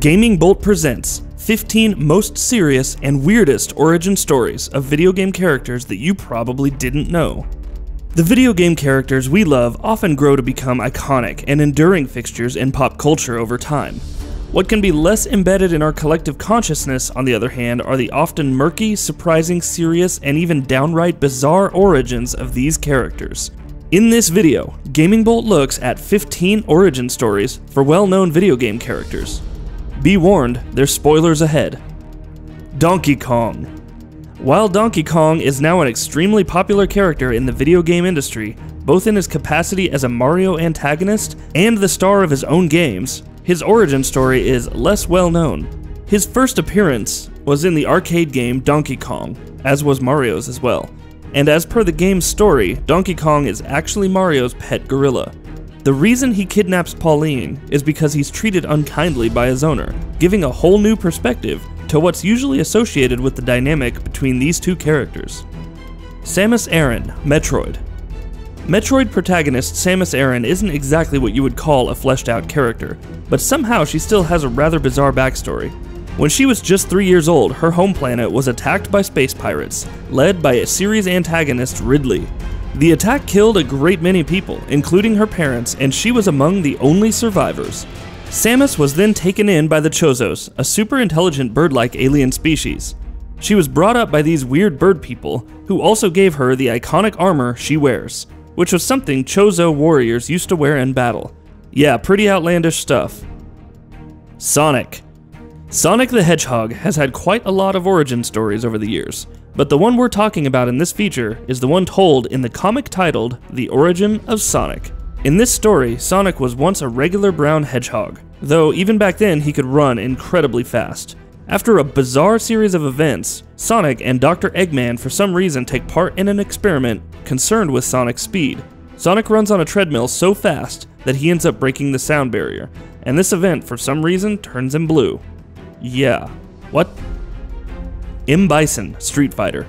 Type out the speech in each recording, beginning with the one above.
GamingBolt presents 15 most serious and weirdest origin stories of video game characters that you probably didn't know. The video game characters we love often grow to become iconic and enduring fixtures in pop culture over time. What can be less embedded in our collective consciousness, on the other hand, are the often murky, surprising, serious, and even downright bizarre origins of these characters. In this video, GamingBolt looks at 15 origin stories for well-known video game characters. Be warned, there's spoilers ahead. Donkey Kong. While Donkey Kong is now an extremely popular character in the video game industry, both in his capacity as a Mario antagonist and the star of his own games, his origin story is less well known. His first appearance was in the arcade game Donkey Kong, as was Mario's as well. And as per the game's story, Donkey Kong is actually Mario's pet gorilla. The reason he kidnaps Pauline is because he's treated unkindly by his owner, giving a whole new perspective to what's usually associated with the dynamic between these two characters. Samus Aran, Metroid. Metroid protagonist Samus Aran isn't exactly what you would call a fleshed out character, but somehow she still has a rather bizarre backstory. When she was just 3 years old, her home planet was attacked by space pirates, led by a series antagonist Ridley. The attack killed a great many people, including her parents, and she was among the only survivors. Samus was then taken in by the Chozos, a super intelligent bird-like alien species. She was brought up by these weird bird people, who also gave her the iconic armor she wears, which was something Chozo warriors used to wear in battle. Yeah, pretty outlandish stuff. Sonic. Sonic the Hedgehog has had quite a lot of origin stories over the years, but the one we're talking about in this feature is the one told in the comic titled The Origin of Sonic. In this story, Sonic was once a regular brown hedgehog, though even back then he could run incredibly fast. After a bizarre series of events, Sonic and Dr. Eggman for some reason take part in an experiment concerned with Sonic's speed. Sonic runs on a treadmill so fast that he ends up breaking the sound barrier, and this event for some reason turns him blue. Yeah. What? M. Bison, Street Fighter.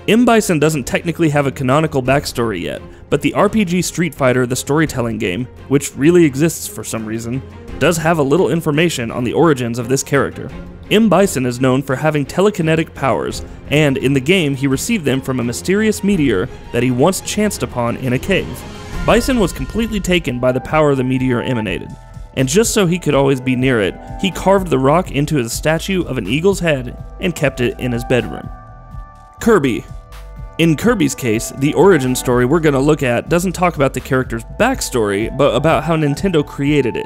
M. Bison doesn't technically have a canonical backstory yet, but the RPG Street Fighter the storytelling game, which really exists for some reason, does have a little information on the origins of this character. M. Bison is known for having telekinetic powers, and in the game he received them from a mysterious meteor that he once chanced upon in a cave. Bison was completely taken by the power the meteor emanated, and just so he could always be near it, he carved the rock into a statue of an eagle's head and kept it in his bedroom. Kirby. In Kirby's case, the origin story we're going to look at doesn't talk about the character's backstory, but about how Nintendo created it.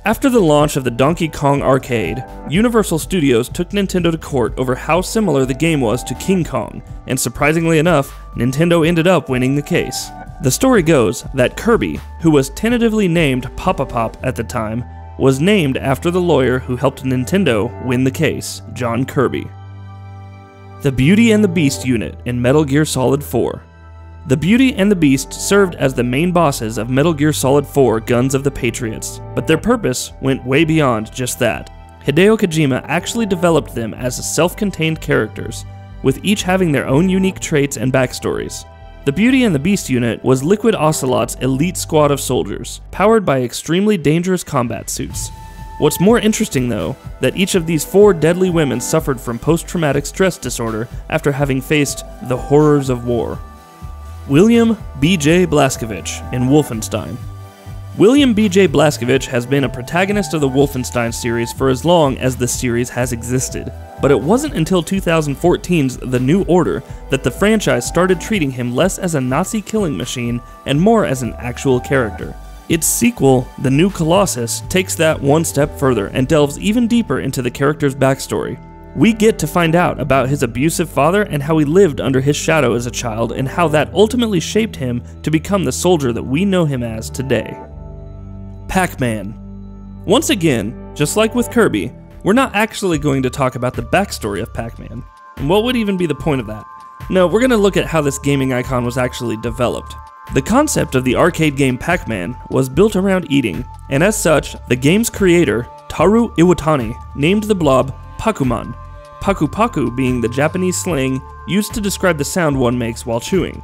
After the launch of the Donkey Kong arcade, Universal Studios took Nintendo to court over how similar the game was to King Kong, and surprisingly enough, Nintendo ended up winning the case. The story goes that Kirby, who was tentatively named Papa Pop at the time, was named after the lawyer who helped Nintendo win the case, John Kirby. The Beauty and the Beast unit in Metal Gear Solid 4. The Beauty and the Beast served as the main bosses of Metal Gear Solid 4 Guns of the Patriots, but their purpose went way beyond just that. Hideo Kojima actually developed them as self-contained characters, with each having their own unique traits and backstories. The Beauty and the Beast unit was Liquid Ocelot's elite squad of soldiers, powered by extremely dangerous combat suits. What's more interesting though, that each of these 4 deadly women suffered from post-traumatic stress disorder after having faced the horrors of war. William B.J. BLAZKOWICZ in Wolfenstein. William B.J. BLAZKOWICZ has been a protagonist of the Wolfenstein series for as long as the series has existed, but it wasn't until 2014's The New Order that the franchise started treating him less as a Nazi killing machine and more as an actual character. Its sequel, The New Colossus, takes that one step further and delves even deeper into the character's backstory. We get to find out about his abusive father and how he lived under his shadow as a child and how that ultimately shaped him to become the soldier that we know him as today. Pac-Man. Once again, just like with Kirby, we're not actually going to talk about the backstory of Pac-Man. And what would even be the point of that? No, we're going to look at how this gaming icon was actually developed. The concept of the arcade game Pac-Man was built around eating, and as such, the game's creator, Taru Iwatani, named the blob PAC-MAN, paku-paku being the Japanese slang used to describe the sound one makes while chewing.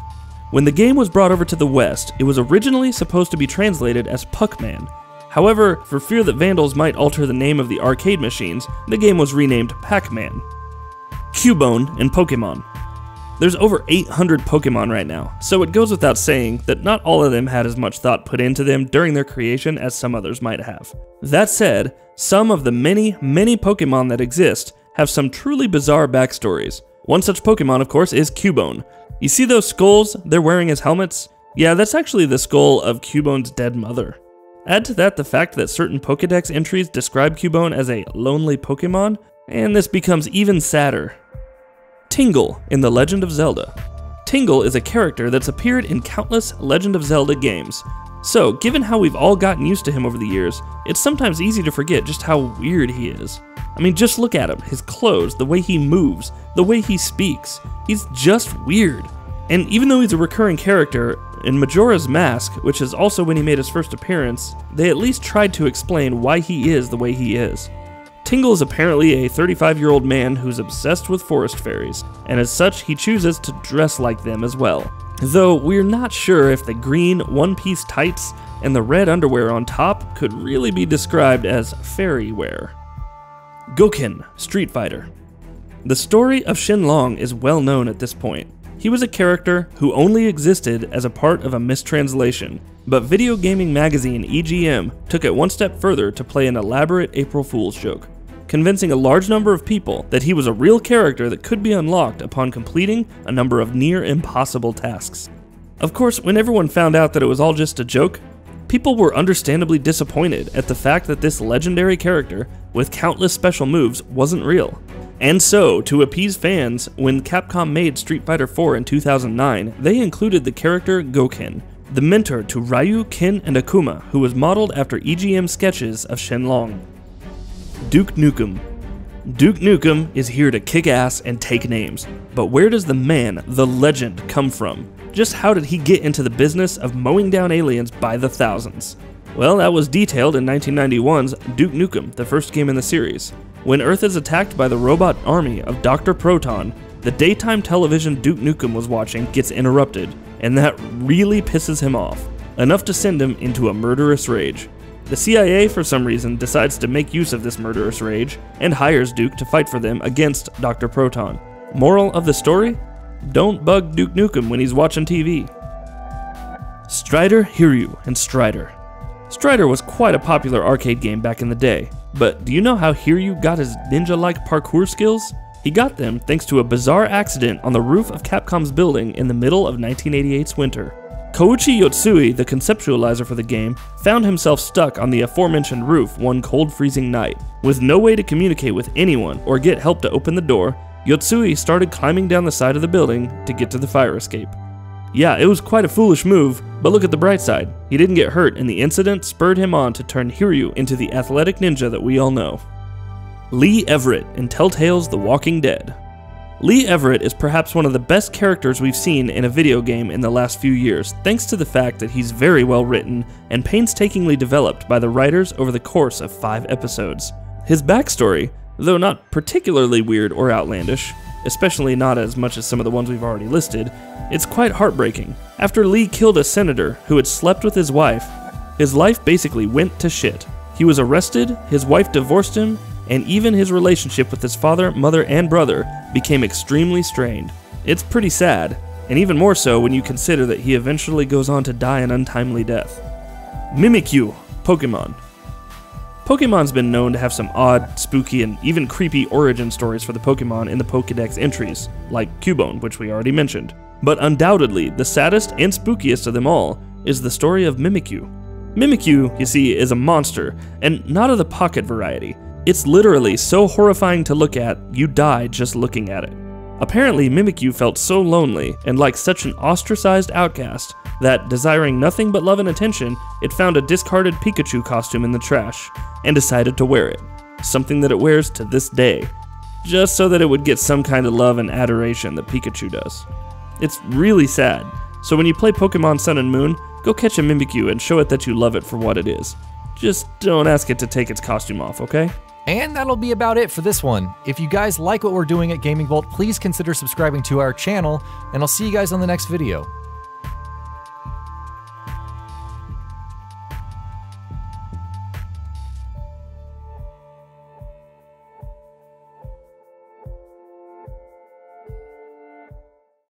When the game was brought over to the West, it was originally supposed to be translated as Puck-Man, However, for fear that vandals might alter the name of the arcade machines, the game was renamed PAC-MAN. CUBONE in Pokemon. There's over 800 Pokemon right now, so it goes without saying that not all of them had as much thought put into them during their creation as some others might have. That said, some of the many Pokemon that exist have some truly bizarre backstories. One such Pokemon, of course, is CUBONE. You see those skulls they're wearing as helmets? Yeah, that's actually the skull of CUBONE's dead mother. Add to that the fact that certain Pokédex entries describe CUBONE as a lonely Pokemon, and this becomes even sadder. Tingle in The Legend of Zelda. Tingle is a character that's appeared in countless Legend of Zelda games. So, given how we've all gotten used to him over the years, it's sometimes easy to forget just how weird he is. I mean, just look at him, his clothes, the way he moves, the way he speaks. He's just weird. And even though he's a recurring character, in Majora's Mask, which is also when he made his first appearance, they at least tried to explain why he is the way he is. Tingle is apparently a 35-year-old man who's obsessed with forest fairies, and as such he chooses to dress like them as well. Though we're not sure if the green one-piece tights and the red underwear on top could really be described as fairy wear. GOUKEN, Street Fighter. The story of Shenlong is well known at this point. He was a character who only existed as a part of a mistranslation, but video gaming magazine EGM took it one step further to play an elaborate April Fool's joke, convincing a large number of people that he was a real character that could be unlocked upon completing a number of near impossible tasks. Of course, when everyone found out that it was all just a joke, people were understandably disappointed at the fact that this legendary character with countless special moves wasn't real. And so, to appease fans, when Capcom made Street Fighter IV in 2009, they included the character GOUKEN, the mentor to Ryu, Ken, and Akuma, who was modeled after EGM sketches of Shenlong. Duke Nukem. Duke Nukem is here to kick ass and take names, but where does the man, the legend, come from? Just how did he get into the business of mowing down aliens by the thousands? Well, that was detailed in 1991's Duke Nukem, the first game in the series. When Earth is attacked by the robot army of Dr. Proton, the daytime television Duke Nukem was watching gets interrupted, and that really pisses him off, enough to send him into a murderous rage. The CIA, for some reason, decides to make use of this murderous rage, and hires Duke to fight for them against Dr. Proton. Moral of the story? Don't bug Duke Nukem when he's watching TV. Strider, HIRYU, and Strider. Strider was quite a popular arcade game back in the day, but do you know how HIRYU got his ninja-like parkour skills? He got them thanks to a bizarre accident on the roof of Capcom's building in the middle of 1988's winter. Kouchi Yotsui, the conceptualizer for the game, found himself stuck on the aforementioned roof one cold freezing night. With no way to communicate with anyone or get help to open the door, Yotsui started climbing down the side of the building to get to the fire escape. Yeah, it was quite a foolish move, but look at the bright side. He didn't get hurt, and the incident spurred him on to turn HIRYU into the athletic ninja that we all know. Lee Everett in Telltale's The Walking Dead. Lee Everett is perhaps one of the best characters we've seen in a video game in the last few years, thanks to the fact that he's very well written and painstakingly developed by the writers over the course of 5 episodes. His backstory, though not particularly weird or outlandish, especially not as much as some of the ones we've already listed, it's quite heartbreaking. After Lee killed a senator who had slept with his wife, his life basically went to shit. He was arrested, his wife divorced him, and even his relationship with his father, mother, and brother became extremely strained. It's pretty sad, and even more so when you consider that he eventually goes on to die an untimely death. Mimikyu, Pokemon. Pokemon's been known to have some odd, spooky, and even creepy origin stories for the Pokemon in the Pokédex entries, like CUBONE, which we already mentioned. But undoubtedly, the saddest and spookiest of them all is the story of Mimikyu. Mimikyu, you see, is a monster, and not of the pocket variety. It's literally so horrifying to look at, you die just looking at it. Apparently, Mimikyu felt so lonely, and like such an ostracized outcast, that, desiring nothing but love and attention, it found a discarded Pikachu costume in the trash, and decided to wear it. Something that it wears to this day, just so that it would get some kind of love and adoration that Pikachu does. It's really sad, so when you play Pokemon Sun and Moon, go catch a Mimikyu and show it that you love it for what it is. Just don't ask it to take its costume off, okay? And that'll be about it for this one. If you guys like what we're doing at GamingBolt, please consider subscribing to our channel, and I'll see you guys on the next video.